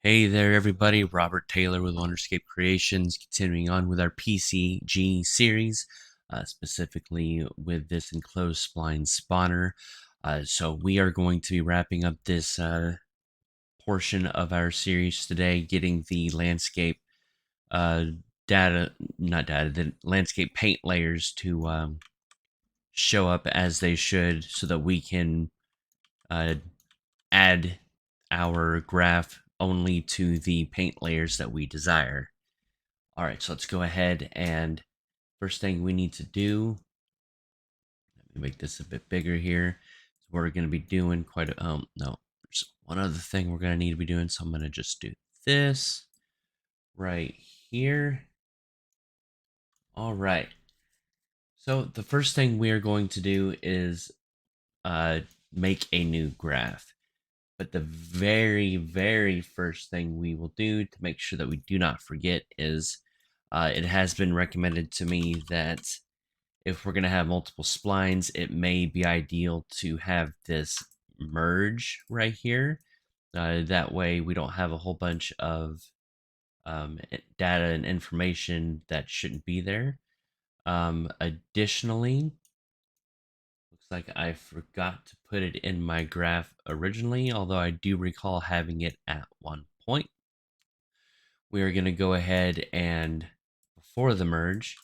Hey there, everybody. Robert Taylor with Wonderscape Creations, continuing on with our PCG series, specifically with this enclosed spline spawner. So we are going to be wrapping up this portion of our series today, getting the landscape uh, the landscape paint layers to show up as they should, so that we can uh, add our graph only to the paint layers that we desire. All right, so let's go ahead and first thing we need to do, let me make this a bit bigger here. So we're going to be doing quite a, no, there's one other thing we're going to need to be doing. So I'm going to just do this right here. All right. So the first thing we are going to do is uh, make a new graph. But the very first thing we will do to make sure that we do not forget is it has been recommended to me that if we're going to have multiple splines, it may be ideal to have this merge right here. That way we don't have a whole bunch of data and information that shouldn't be there. Additionally, looks like I forgot to put it in my graph originally, although I do recall having it at one point. We are going to go ahead and, before the merge,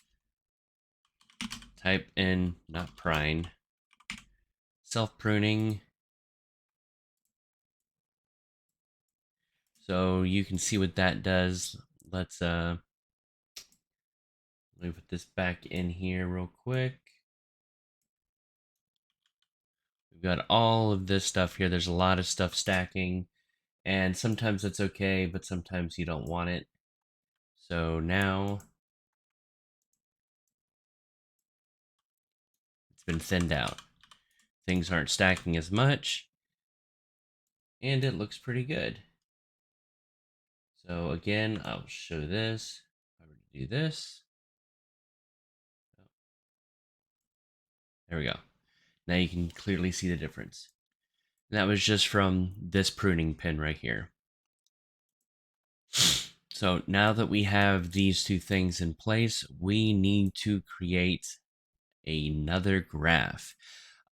type in, not prine, self-pruning. So you can see what that does. Let's let me put this back in here real quick. We've got all of this stuff here. There's a lot of stuff stacking, and sometimes that's okay, but sometimes you don't want it. So now it's been thinned out. Things aren't stacking as much, and it looks pretty good. So again, I'll show this. If I were to do this, there we go. Now you can clearly see the difference. And that was just from this pruning pin right here. So now that we have these two things in place, we need to create another graph.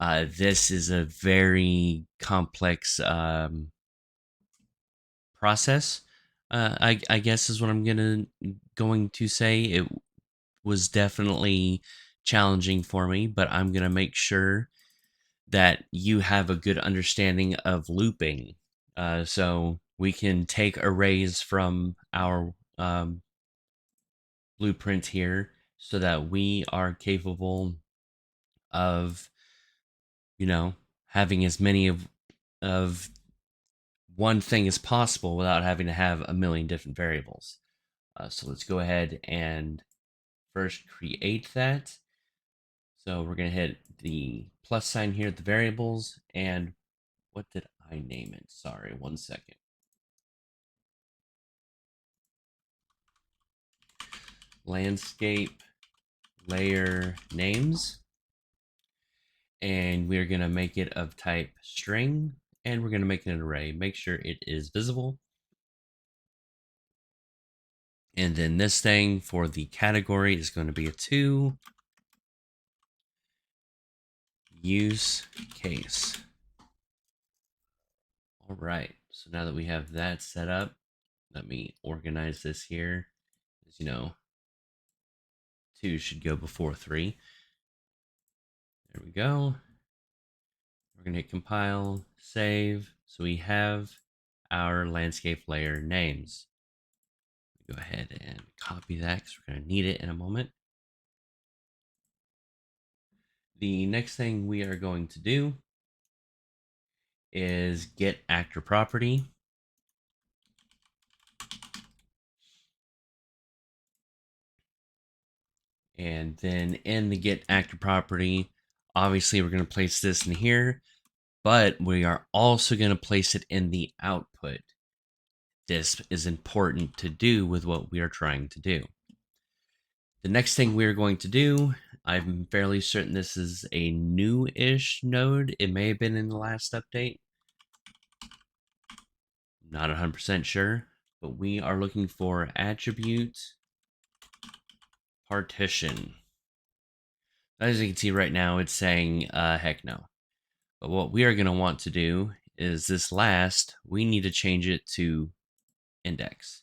This is a very complex process. I guess is what I'm going to say. It was definitely challenging for me, but I'm gonna make sure that you have a good understanding of looping. So we can take arrays from our blueprint here so that we are capable of, having as many of one thing as possible without having to have a million different variables. So let's go ahead and first create that. So we're going to hit the plus sign here at the variables. And what did I name it? Sorry, 1 second. Landscape layer names. And we're going to make it of type string. And we're going to make it an array. Make sure it is visible. And then this thing for the category is going to be a 2. Use case. All right. So now that we have that set up, let me organize this here. As you know, 2 should go before 3. There we go. We're going to hit compile, save. So we have our landscape layer names. Go ahead and copy that because we're going to need it in a moment. The next thing we are going to do is get actor property. And then in the get actor property, obviously we're going to place this in here, but we are also going to place it in the output. This is important to do with what we are trying to do. The next thing we're going to do, I'm fairly certain this is a new-ish node. It may have been in the last update. Not 100% sure, but we are looking for attribute partition. As you can see right now, it's saying heck no. But what we are going to want to do is this last, we need to change it to index.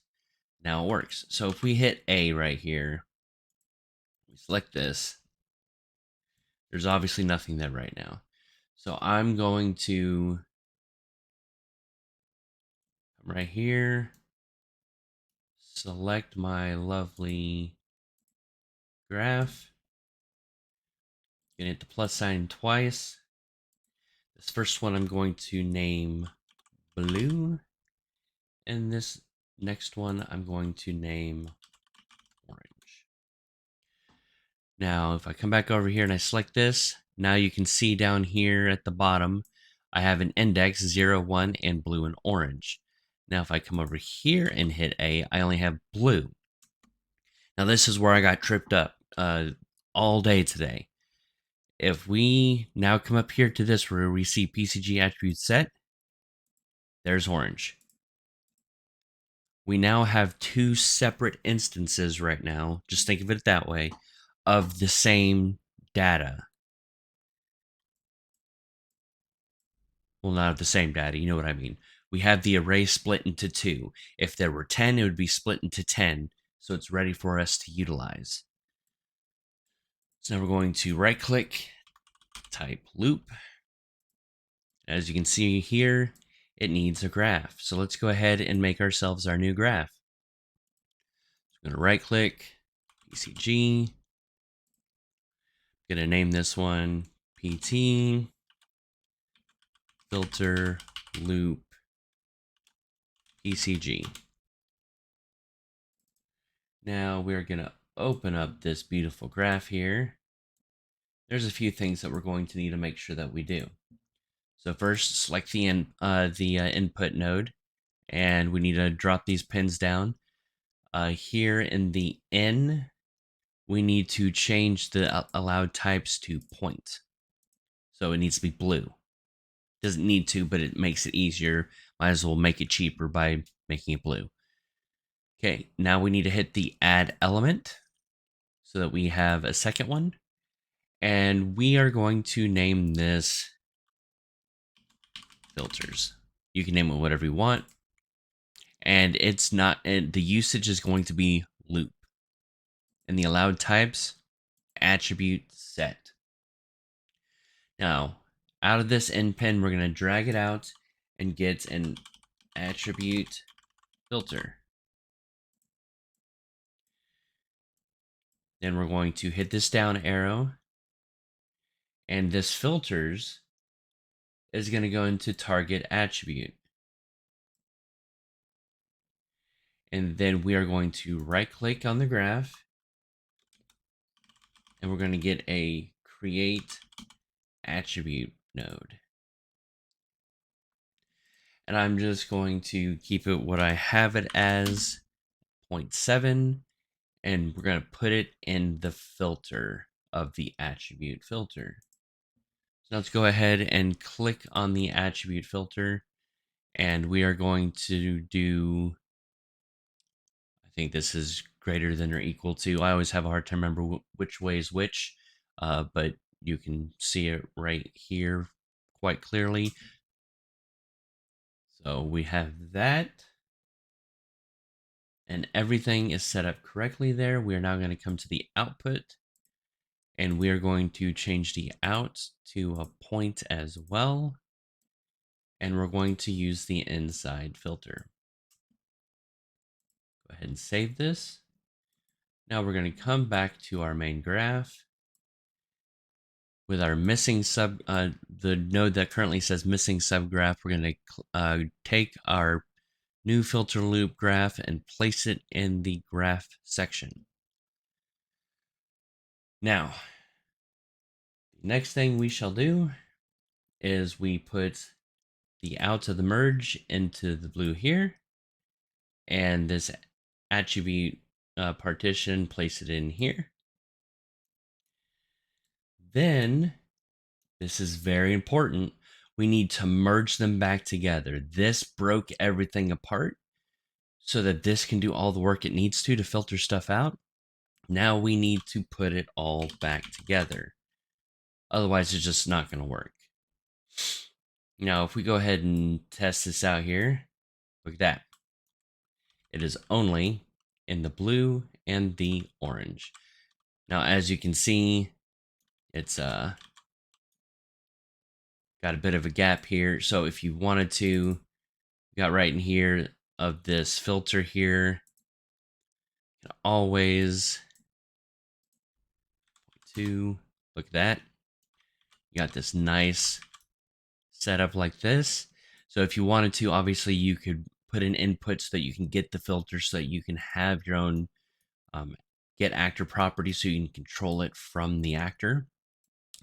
Now it works. So if we hit A right here, we select this, there's obviously nothing there right now. So I'm going to come right here, select my lovely graph, gonna hit the plus sign twice. This first one I'm going to name blue, and this next one I'm going to name orange. Now, if I come back over here and I select this, now you can see down here at the bottom, I have an index 0, 1, and blue and orange. Now, if I come over here and hit A, I only have blue. Now, this is where I got tripped up all day today. If we now come up here to this where we see PCG attribute set, there's orange. We now have two separate instances right now, just think of it that way, of the same data. Well, not of the same data, you know what I mean. We have the array split into two. If there were 10, it would be split into 10, so it's ready for us to utilize. So now we're going to right click, type loop. As you can see here, it needs a graph. So let's go ahead and make ourselves our new graph. So I'm going to right click, PCG. I'm going to name this one PT filter loop PCG. Now we're going to open up this beautiful graph here. There's a few things that we're going to need to make sure that we do. So first, select the input node, and we need to drop these pins down. Here in the N, we need to change the allowed types to point. So it needs to be blue. Doesn't need to, but it makes it easier. Might as well make it cheaper by making it blue. Okay, now we need to hit the add element so that we have a second one. And we are going to name this filters. You can name it whatever you want. And it's not, the usage is going to be loop. And the allowed types, attribute set. Now, out of this end pin, we're going to drag it out and get an attribute filter. Then we're going to hit this down arrow, and this filters is going to go into target attribute. And then we are going to right click on the graph, and we're going to get a create attribute node. And I'm just going to keep it what I have it as 0.7, and we're going to put it in the filter of the attribute filter. So let's go ahead and click on the attribute filter, and we are going to do, I think this is greater than or equal to. I always have a hard time remember which way is which, but you can see it right here quite clearly. So we have that, and everything is set up correctly there. We are now going to come to the output, and we are going to change the out to a point as well. And we're going to use the inside filter. Go ahead and save this. Now we're going to come back to our main graph. With our missing the node that currently says missing subgraph, we're going to take our new filter loop graph and place it in the graph section. Now, the next thing we shall do is we put the out of the merge into the blue here, and this attribute partition, place it in here. Then, this is very important, we need to merge them back together. This broke everything apart. so that this can do all the work it needs to filter stuff out. Now we need to put it all back together. Otherwise, it's just not going to work. Now, if we go ahead and test this out here, look at that. It is only in the blue and the orange. Now, as you can see, it's got a bit of a gap here. So if you wanted to, got right in here of this filter here, you can always look at that. You got this nice setup like this. So if you wanted to, obviously you could put in input so that you can get the filter, so that you can have your own get actor property, so you can control it from the actor.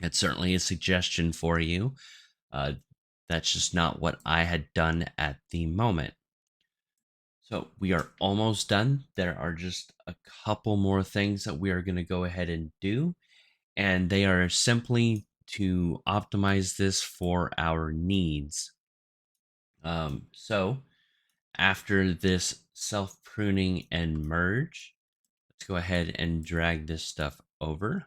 It's certainly a suggestion for you. That's just not what I had done at the moment. So we are almost done. There are just a couple more things that we are going to go ahead and do, and they are simply to optimize this for our needs. So after this self pruning and merge, let's go ahead and drag this stuff over.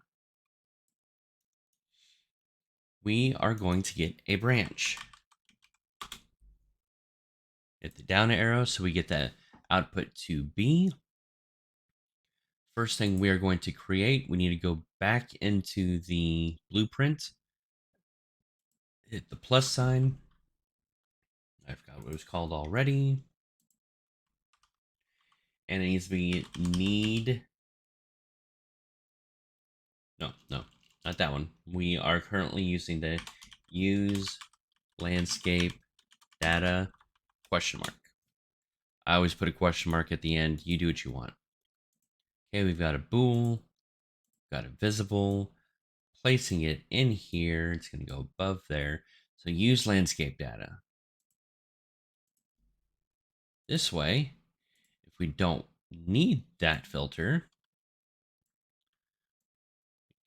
We are going to get a branch. Hit the down arrow so we get the output to B. First thing we are going to create, we need to go back into the blueprint, hit the plus sign. I forgot what it was called already. And it needs to be no, not that one. We are currently using the use landscape data question mark. I always put a question mark at the end. You do what you want. Okay, we've got a bool, got a visible, placing it in here. It's going to go above there. So use landscape data. This way, if we don't need that filter,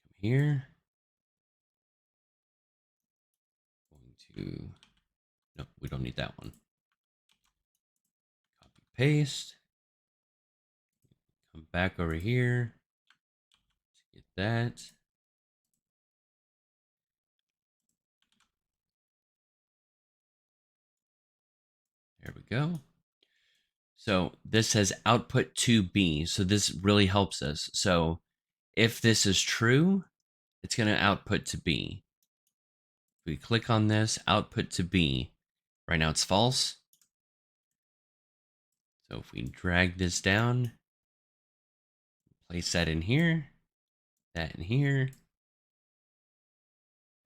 come here. Going to, no, we don't need that one. Copy, paste. Come back over here. Get that. There we go. So this says output to B. So this really helps us. So if this is true, it's going to output to B. If we click on this, output to B. Right now it's false. So if we drag this down, place that in here, that in here.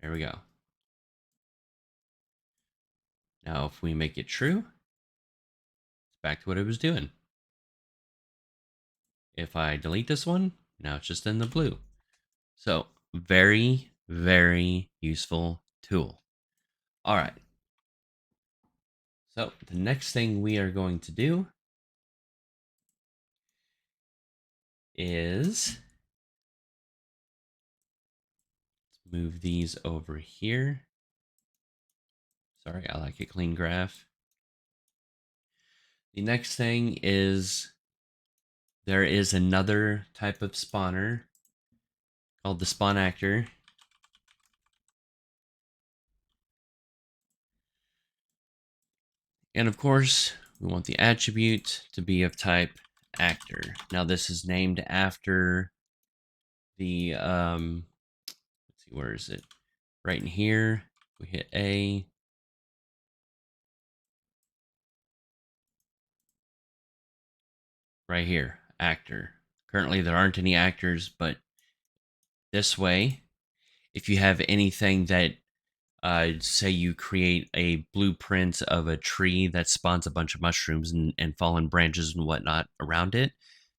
There we go. Now if we make it true, it's back to what it was doing. If I delete this one, now it's just in the blue. So very, very useful tool. All right. So the next thing we are going to do is let's move these over here. Sorry, I like a clean graph. The next thing is there is another type of spawner called the spawn actor. And of course, we want the attribute to be of type actor. Now this is named after the let's see, where is it? Right in here. We hit A. Right here, actor. Currently there aren't any actors, but this way, if you have anything that say you create a blueprint of a tree that spawns a bunch of mushrooms and fallen branches and whatnot around it,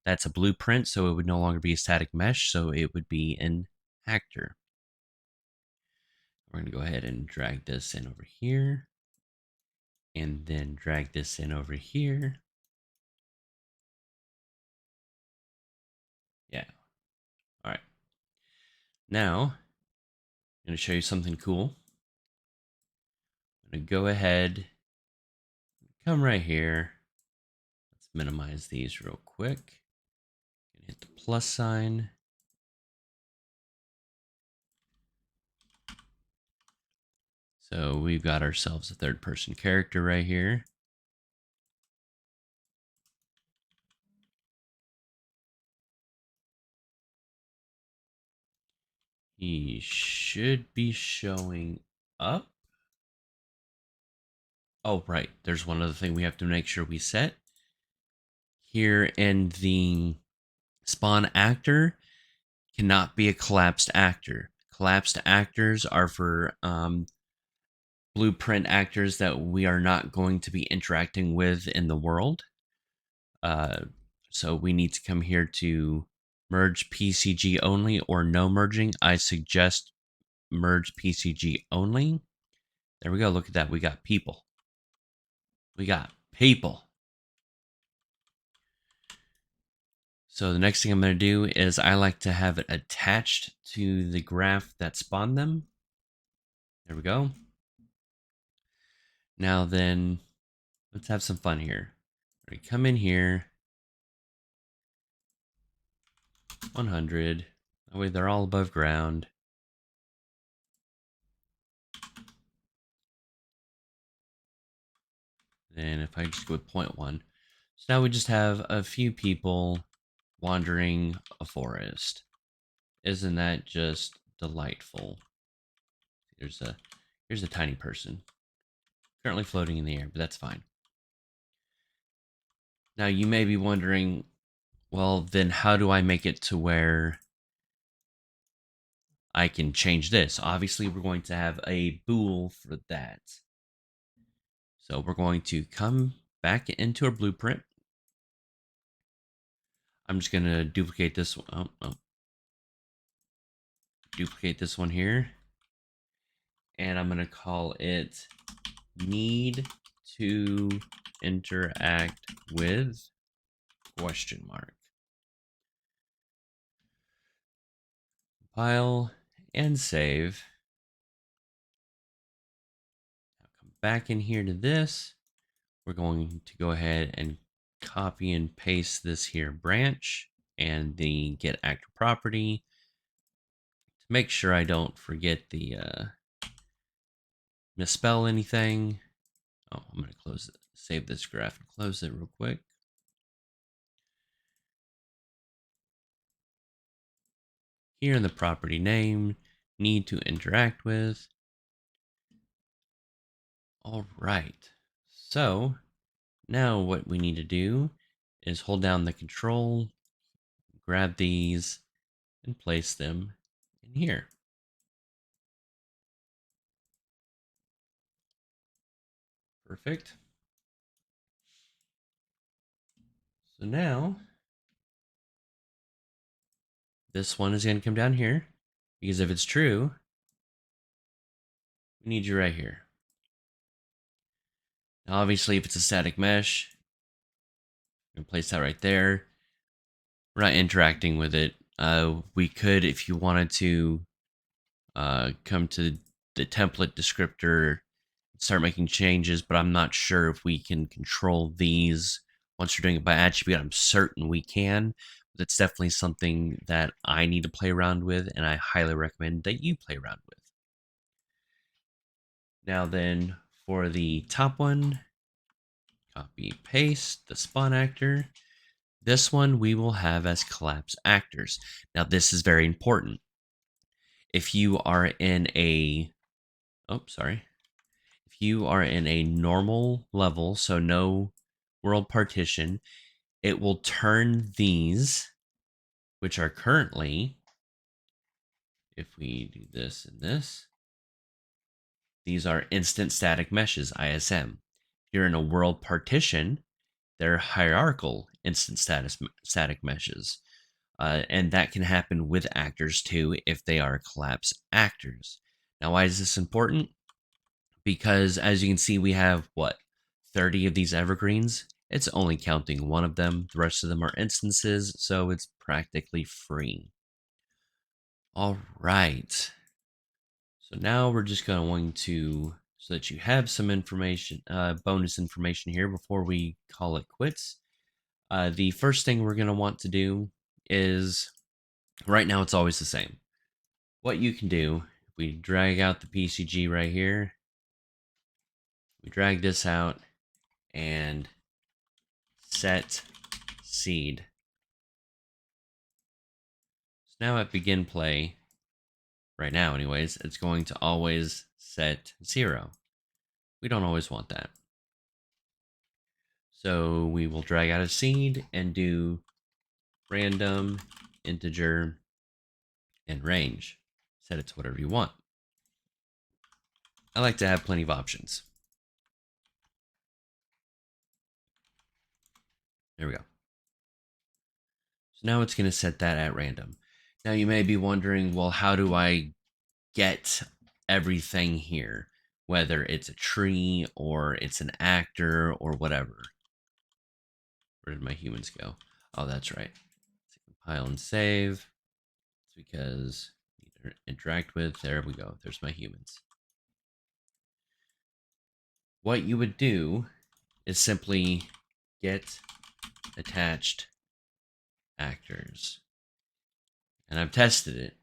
that's a blueprint, so it would no longer be a static mesh, so it would be an actor. We're going to go ahead and drag this in over here, and then drag this in over here. Yeah. All right. Now, I'm going to show you something cool. I'm going to go ahead, come right here. Let's minimize these real quick. Hit the plus sign. So we've got ourselves a third person character right here. He should be showing up. Oh, right. There's one other thing we have to make sure we set. Here in the spawn actor cannot be a collapsed actor. Collapsed actors are for blueprint actors that we are not going to be interacting with in the world. So we need to come here to merge PCG only or no merging. I suggest merge PCG only. There we go. Look at that. We got people. We got people. So the next thing I'm going to do is I like to have it attached to the graph that spawned them. There we go. Now then, let's have some fun here. We come in here. 100. That way they're all above ground. Then if I just go with 0.1. So now we just have a few people wandering a forest. Isn't that just delightful? Here's a tiny person. Currently floating in the air, but that's fine. Now you may be wondering, well, then how do I make it to where I can change this? Obviously, we're going to have a bool for that. So we're going to come back into our blueprint. I'm just going to duplicate this one. Duplicate this one here. And I'm going to call it need to interact with question mark. Compile and save. Now come back in here to this. We're going to go ahead and copy and paste this here branch and the get actor property to make sure I don't forget the misspell anything. Oh, I'm going to close it, save this graph and close it real quick. Here in the property name, need to interact with. All right. So now what we need to do is hold down the control, grab these, and place them in here. Perfect. So now this one is going to come down here because if it's true, we need you right here. Now, obviously, if it's a static mesh, we can place that right there. We're not interacting with it. We could, if you wanted to, come to the template descriptor, start making changes, but I'm not sure if we can control these once you're doing it by attribute. I'm certain we can, but it's definitely something that I need to play around with, and I highly recommend that you play around with. Now then, for the top one, copy paste the spawn actor. This one we will have as collapse actors. Now this is very important. If you are in a if you are in a normal level, so no world partition, it will turn these, which are currently, if we do this and this, these are instant static meshes, ISM. If you're in a world partition, they're hierarchical instant static meshes. And that can happen with actors too if they are collapse actors. Now, why is this important? Because as you can see, we have what, 30 of these evergreens. It's only counting one of them. The rest of them are instances, so it's practically free. All right. So now we're just going to, so that you have some information, bonus information here before we call it quits. The first thing we're going to want to do is, right now it's always the same. What you can do, we drag out the PCG right here, we drag this out and set seed. So now at begin play, right now anyways, it's going to always set 0. We don't always want that. So we will drag out a seed and do random, integer, and range. Set it to whatever you want. I like to have plenty of options. There we go. So now it's going to set that at random. Now you may be wondering, well, how do I get everything here? Whether it's a tree or it's an actor or whatever. Where did my humans go? Oh, that's right. Compile and save. It's because interact with. There we go. There's my humans. What you would do is simply get attached actors. And I've tested it.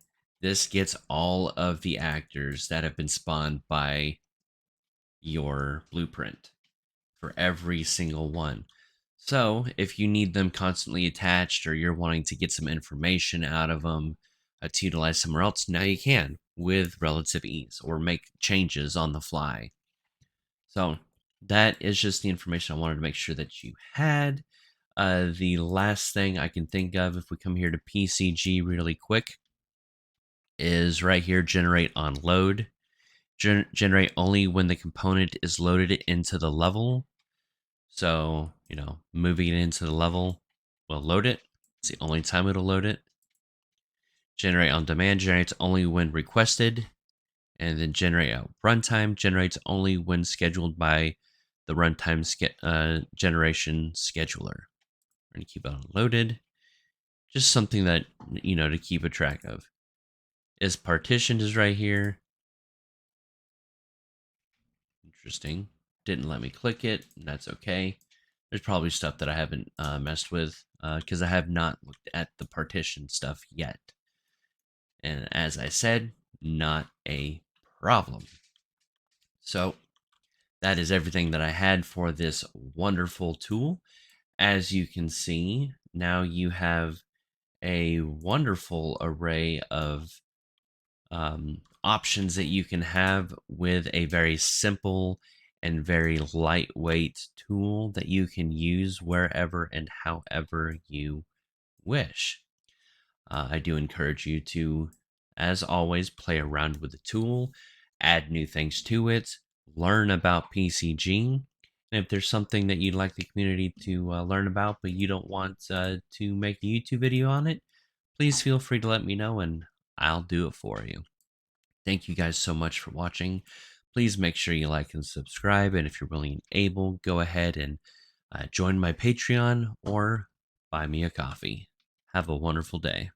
This gets all of the actors that have been spawned by your blueprint for every single one. So if you need them constantly attached or you're wanting to get some information out of them to utilize somewhere else, now you can with relative ease or make changes on the fly. So that is just the information I wanted to make sure that you had. The last thing I can think of, if we come here to PCG really quick, is right here, generate on load. Generate only when the component is loaded into the level. So, moving it into the level will load it. It's the only time it'll load it. Generate on demand generates only when requested. And then generate at runtime generates only when scheduled by the runtime generation scheduler. We're going to keep it unloaded. Just something that, to keep a track of. Is partitioned is right here. Interesting. Didn't let me click it. That's okay. There's probably stuff that I haven't messed with because I have not looked at the partition stuff yet. And as I said, not a problem. So that is everything that I had for this wonderful tool. As you can see, now you have a wonderful array of options that you can have with a very simple and very lightweight tool that you can use wherever and however you wish. I do encourage you to, as always, play around with the tool, add new things to it, learn about PCG. And if there's something that you'd like the community to learn about, but you don't want to make a YouTube video on it, please feel free to let me know and I'll do it for you. Thank you guys so much for watching. Please make sure you like and subscribe. And if you're willing and able, go ahead and join my Patreon or buy me a coffee. Have a wonderful day.